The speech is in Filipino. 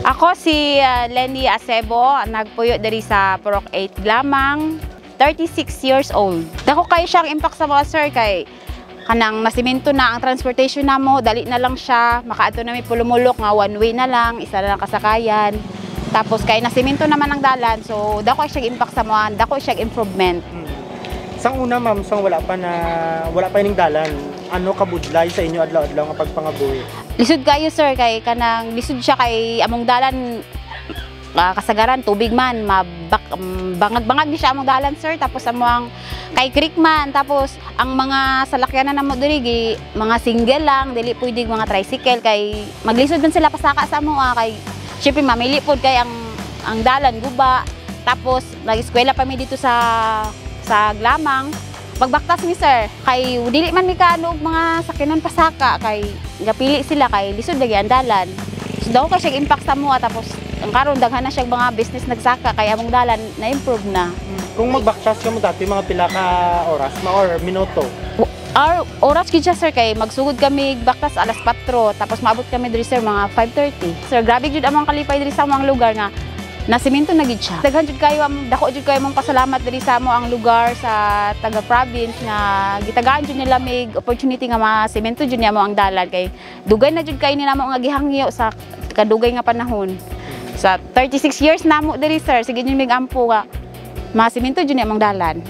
Ako si Lenny Acebo, nagpuyo diri sa Purok 8 lamang, 36 years old. Dako kayo siyang impact sa mga sir kay kanang nasimento na ang transportation namo, dali na lang siya, makaadto na may pulumulok nga one way na lang, isa na lang kasakayan. Tapos kay nasimento naman ang dalan, so dako siya impact sa mga, dako siya improvement. Sang una ma'am, sang wala pa ining dalan, ano kabudlay sa inyo adlaw-adlaw nga pagpangabuhi? Lisod kayo sir kay kanang lisod siya kay among dalan kasagaran tubig man bangag-bangag ni siya among dalan sir, tapos among kay creek man, tapos ang mga salakyanan namo diri mga single lang, dili pwede mga tricycle kay maglisod man sila pasaka sa amo kay syempre mamili pod kay ang dalan guba, tapos nag-eskwela pa mi dito sa Glamang. Pagbaktas mi sir kay dili man mi kaano mga sakyanan pasaka kay gapili sila kay lisod lagi ang dalan. So daw kay siya impact sa mo, tapos ang karon daghan na siya mga business nagsaka kay among dalan na improve na. Kung magbaktas ka mo dati mga pila ka oras or minuto? Oras gid siya sir kay magsugod kami baktas alas 4 tapos maabot kami diri sir mga 5:30. Sir grabe jud among kalipay diri sa mga lugar nga nasimento na gid siya. Daghan jud kayo dako jud kayo mong pasalamat diri sa amo ang lugar sa taga province nga gitagaan jud nila mig opportunity nga masemento jud niya mo ang dalan kay dugay na jud kay ni namo nga gihangyo sa kadugay nga panahon. Sa 36 years namo diri sir, sige jud mig ampo nga masemento jud niya mong dalan.